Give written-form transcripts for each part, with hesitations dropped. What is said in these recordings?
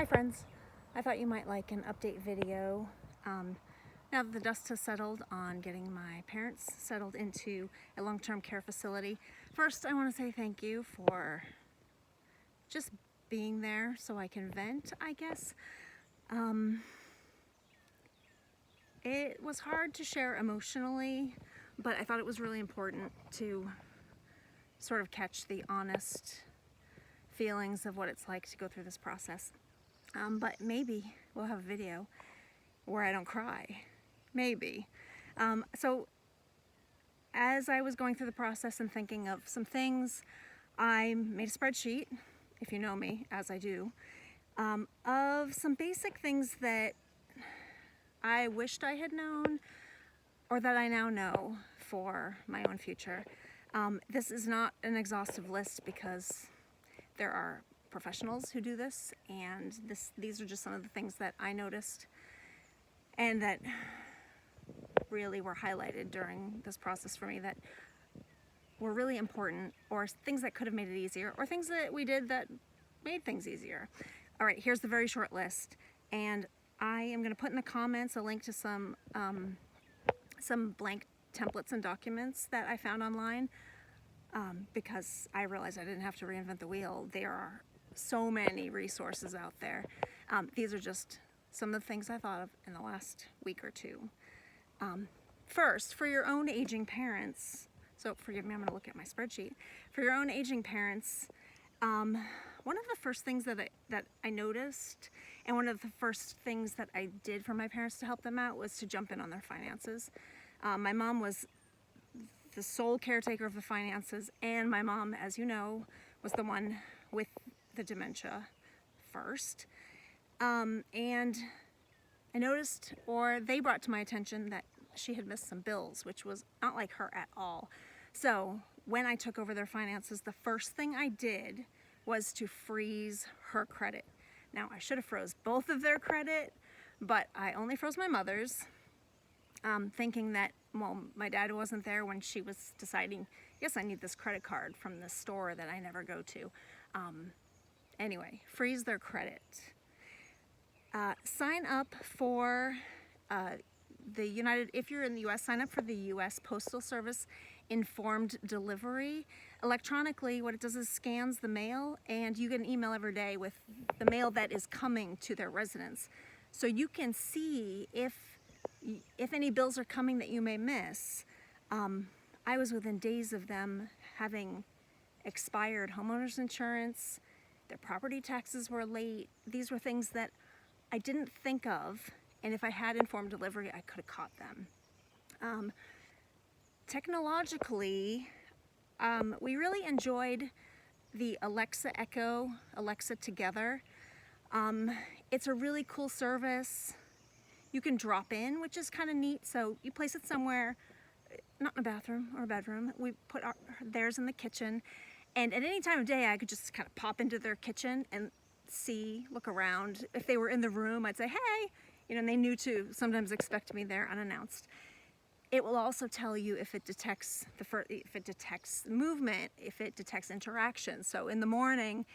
Hi friends, I thought you might like an update video now that the dust has settled on getting my parents settled into a long-term care facility. First, I want to say thank you for just being there so I can vent, I guess. It was hard to share emotionally, but I thought it was really important to sort of catch the honest feelings of what it's like to go through this process. But maybe we'll have a video where I don't cry. Maybe. So as I was going through the process and thinking of some things, I made a spreadsheet, if you know me, as I do, of some basic things that I wished I had known or that I now know for my own future. This is not an exhaustive list because there are professionals who do this, and these are just some of the things that I noticed and that really were highlighted during this process for me that were really important, or things that could have made it easier, or things that we did that made things easier. All right, here's the very short list, and I am going to put in the comments a link to some blank templates and documents that I found online, because I realized I didn't have to reinvent the wheel. There are so many resources out there. These are just some of the things I thought of in the last week or two. First, for your own aging parents, so forgive me, I'm going to look at my spreadsheet. For your own aging parents, one of the first things that I noticed, and one of the first things that I did for my parents to help them out, was to jump in on their finances. My mom was the sole caretaker of the finances, and my mom, as you know, was the one with the dementia first. And I noticed, or they brought to my attention, that she had missed some bills, which was not like her at all. So when I took over their finances, the first thing I did was to freeze her credit. Now, I should have froze both of their credit, but I only froze my mother's, thinking that, well, my dad wasn't there when she was deciding, yes, I need this credit card from this store that I never go to. Anyway, freeze their credit. Sign up for if you're in the US, sign up for the US Postal Service Informed Delivery. Electronically, what it does is scans the mail, and you get an email every day with the mail that is coming to their residence. So you can see if any bills are coming that you may miss. I was within days of them having expired homeowners insurance, their property taxes were late. These were things that I didn't think of, and if I had informed delivery, I could have caught them. Technologically, we really enjoyed the Alexa Echo, Alexa Together. It's a really cool service. You can drop in, which is kind of neat. So you place it somewhere, not in a bathroom or a bedroom. We put theirs in the kitchen, and at any time of day, I could just kind of pop into their kitchen and look around. If they were in the room, I'd say, hey, and they knew to sometimes expect me there unannounced. It will also tell you if it detects movement, if it detects interaction. So in the morning,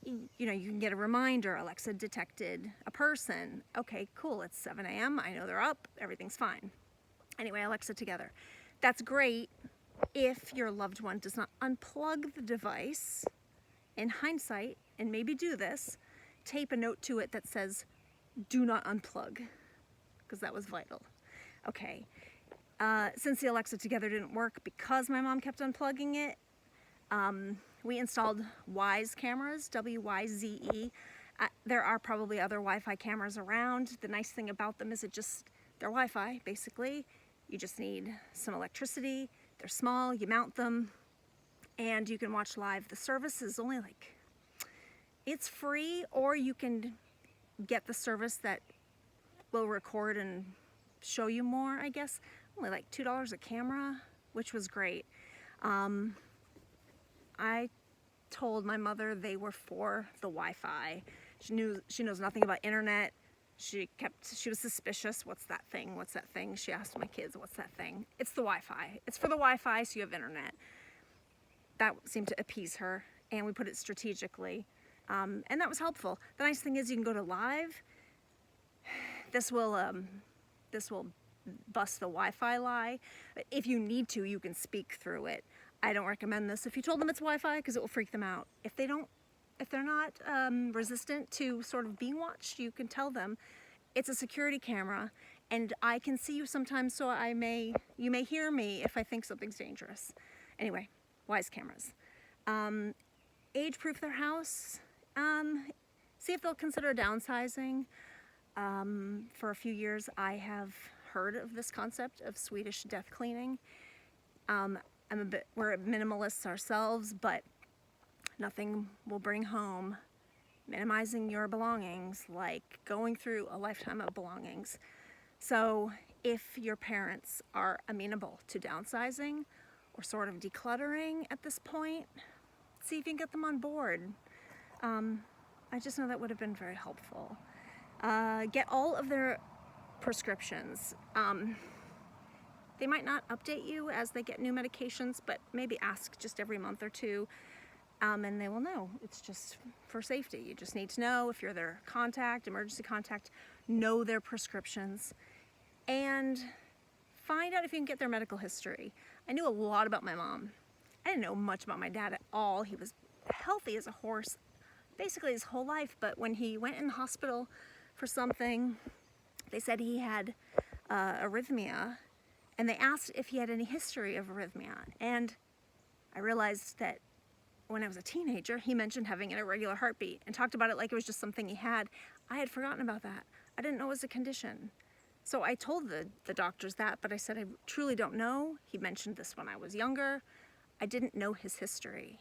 you can get a reminder, Alexa detected a person. Okay, cool, it's 7 a.m., I know they're up, everything's fine. Anyway, Alexa Together. That's great if your loved one does not unplug the device. In hindsight, and maybe do this, tape a note to it that says, do not unplug, because that was vital. Okay, since the Alexa Together didn't work because my mom kept unplugging it, we installed Wyze cameras, W-Y-Z-E. There are probably other Wi-Fi cameras around. The nice thing about them is they're Wi-Fi, basically. You just need some electricity. They're small, you mount them, and you can watch live. The service is only it's free, or you can get the service that will record and show you more, I guess. Only like $2 a camera, which was great. I told my mother they were for the Wi-Fi. She knows nothing about internet. She was suspicious. What's that thing? What's that thing? She asked my kids, what's that thing? It's the Wi-Fi. It's for the Wi-Fi, so you have internet. That seemed to appease her, and we put it strategically And that was helpful. The nice thing is you can go to live. This will bust the Wi-Fi lie. If you need to, you can speak through it. I don't recommend this if you told them it's Wi-Fi, because it will freak them out. If they're not resistant to sort of being watched, you can tell them it's a security camera and I can see you sometimes, so you may hear me if I think something's dangerous. Anyway, wise cameras. Age-proof their house. See if they'll consider downsizing. For a few years, I have heard of this concept of Swedish death cleaning. We're minimalists ourselves, but nothing will bring home minimizing your belongings like going through a lifetime of belongings. So if your parents are amenable to downsizing or sort of decluttering at this point, see if you can get them on board. I just know that would have been very helpful. Get all of their prescriptions. They might not update you as they get new medications, but maybe ask just every month or two, and they will know. It's just for safety. You just need to know if you're their contact, emergency contact, know their prescriptions, and find out if you can get their medical history. I knew a lot about my mom. I didn't know much about my dad at all. He was healthy as a horse basically his whole life, but when he went in the hospital for something, they said he had arrhythmia, and they asked if he had any history of arrhythmia. And I realized that when I was a teenager, he mentioned having an irregular heartbeat and talked about it like it was just something he had. I had forgotten about that. I didn't know it was a condition. So I told the doctors that, but I said, I truly don't know. He mentioned this when I was younger. I didn't know his history.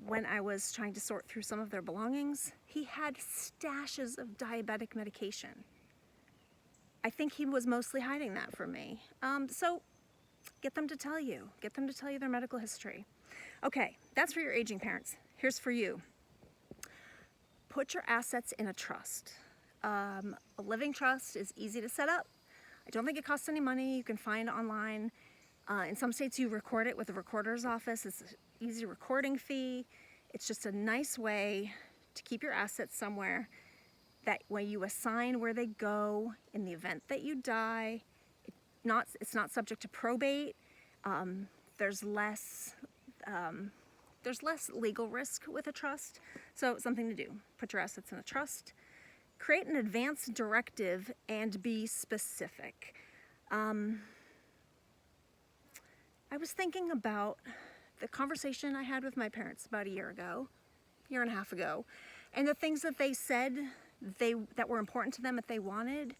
When I was trying to sort through some of their belongings, he had stashes of diabetic medication. I think he was mostly hiding that from me. So get them to tell you. Get them to tell you their medical history. Okay, that's for your aging parents. Here's for you. Put your assets in a trust. A living trust is easy to set up. I don't think it costs any money. You can find online. In some states, you record it with the recorder's office. It's an easy recording fee. It's just a nice way to keep your assets somewhere. That way you assign where they go in the event that you die. It's not subject to probate. There's less legal risk with a trust. So something to do. Put your assets in a trust. Create an advance directive and be specific. I was thinking about the conversation I had with my parents about a year and a half ago, and the things that they said that were important to them that they wanted.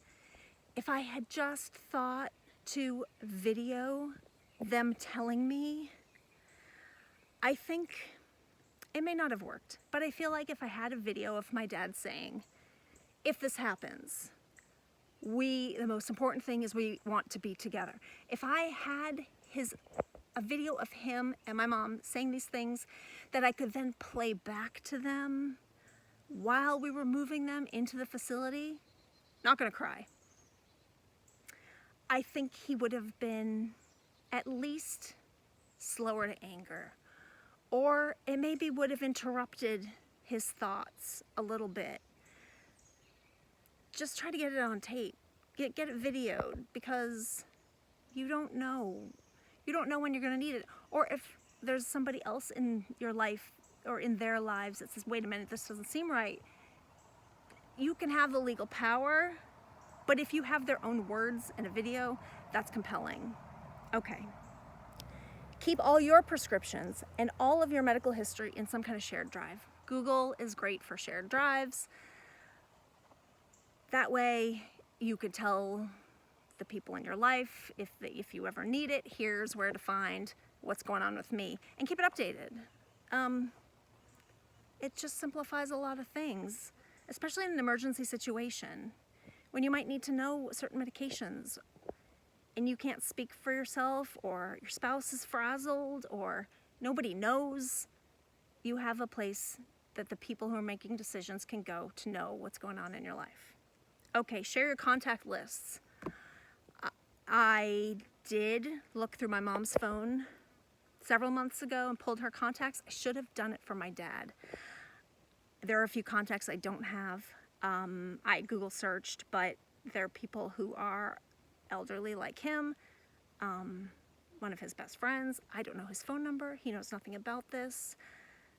If I had just thought to video them telling me, I think it may not have worked, but I feel like if I had a video of my dad saying, if this happens, the most important thing is we want to be together. If I had a video of him and my mom saying these things that I could then play back to them while we were moving them into the facility, not gonna cry. I think he would have been at least slower to anger, or it maybe would have interrupted his thoughts a little bit. Just try to get it on tape, get it videoed, because you don't know when you're gonna need it, or if there's somebody else in your life or in their lives that says, wait a minute, this doesn't seem right. You can have the legal power, but if you have their own words in a video, that's compelling. Okay. Keep all your prescriptions and all of your medical history in some kind of shared drive. Google is great for shared drives. That way you could tell the people in your life, if you ever need it, here's where to find what's going on with me, and keep it updated. It just simplifies a lot of things, especially in an emergency situation, when you might need to know certain medications and you can't speak for yourself, or your spouse is frazzled, or nobody knows. You have a place that the people who are making decisions can go to know what's going on in your life. Okay, share your contact lists. I did look through my mom's phone several months ago and pulled her contacts. I should have done it for my dad. There are a few contacts I don't have. I Google searched, but there are people who are elderly like him. One of his best friends. I don't know his phone number. He knows nothing about this.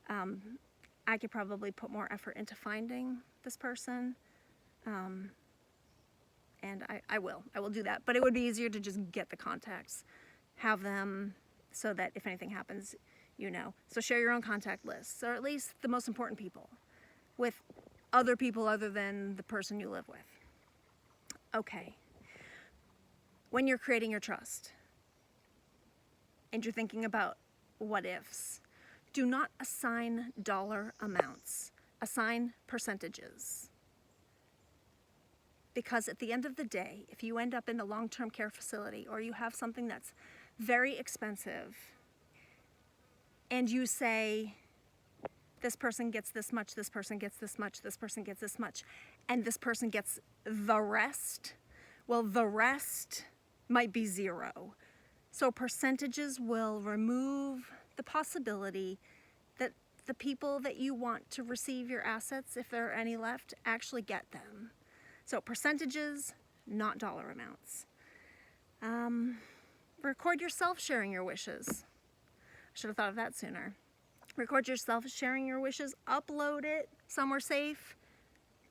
I could probably put more effort into finding this person. And I will do that. But it would be easier to just get the contacts, have them, so that if anything happens, you know. So share your own contact lists, or at least the most important people, with other people other than the person you live with. Okay. When you're creating your trust and you're thinking about what ifs, do not assign dollar amounts, assign percentages. Because at the end of the day, if you end up in a long-term care facility or you have something that's very expensive and you say, this person gets this much, this person gets this much, this person gets this much, and this person gets the rest, well, the rest might be zero. So percentages will remove the possibility that the people that you want to receive your assets, if there are any left, actually get them. So percentages, not dollar amounts. Record yourself sharing your wishes. I should have thought of that sooner. Record yourself sharing your wishes, upload it somewhere safe.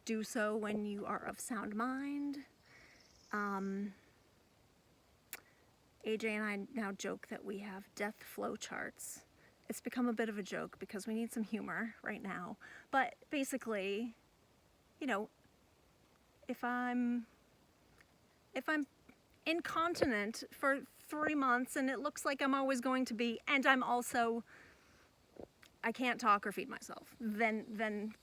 Do so when you are of sound mind. AJ and I now joke that we have death flow charts. It's become a bit of a joke because we need some humor right now. But basically, you know, if I'm incontinent for 3 months and it looks like I'm always going to be, and I'm also, I can't talk or feed myself, then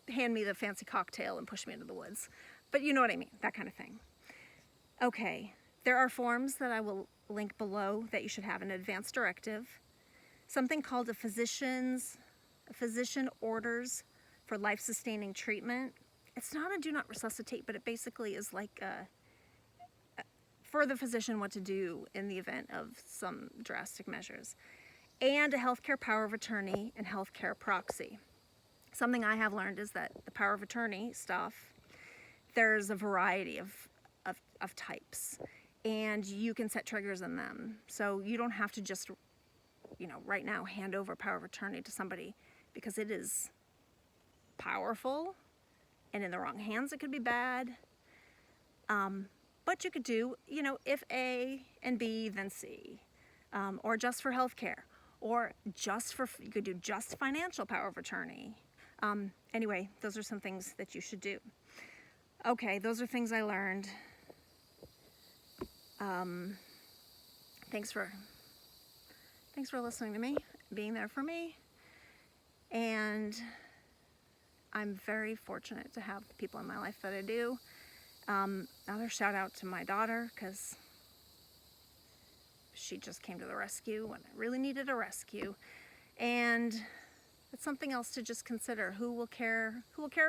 hand me the fancy cocktail and push me into the woods. But you know what I mean, that kind of thing. Okay, there are forms that I will link below that you should have an advance directive. Something called a physician orders for life-sustaining treatment. It's not a do not resuscitate, but it basically is like for the physician what to do in the event of some drastic measures. And a healthcare power of attorney and healthcare proxy. Something I have learned is that the power of attorney stuff, there's a variety of types, and you can set triggers in them. So you don't have to just, you know, right now hand over power of attorney to somebody, because it is powerful, and in the wrong hands it could be bad. But you could do, you know, if A and B, then C, or just for healthcare, or you could do just financial power of attorney. Anyway, those are some things that you should do. Okay, those are things I learned. Thanks for listening to me, being there for me, and I'm very fortunate to have the people in my life that I do. Another shout out to my daughter, because she just came to the rescue when I really needed a rescue, and it's something else to just consider. Who will care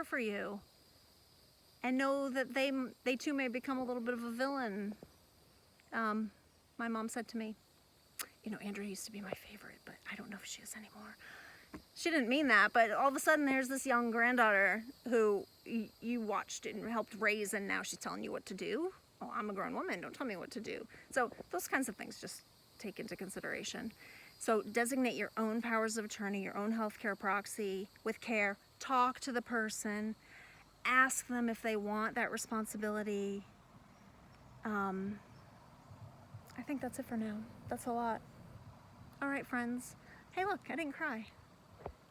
for you, and know that they too may become a little bit of a villain. My mom said to me, you know, Andrea used to be my favorite, but I don't know if she is anymore. She didn't mean that, but all of a sudden there's this young granddaughter who you watched and helped raise, and now she's telling you what to do. Oh, I'm a grown woman, don't tell me what to do. So those kinds of things just take into consideration. So designate your own powers of attorney, your own healthcare proxy with care. Talk to the person. Ask them if they want that responsibility. I think that's it for now. That's a lot. All right, friends. Hey, look, I didn't cry.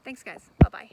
Thanks, guys. Bye-bye.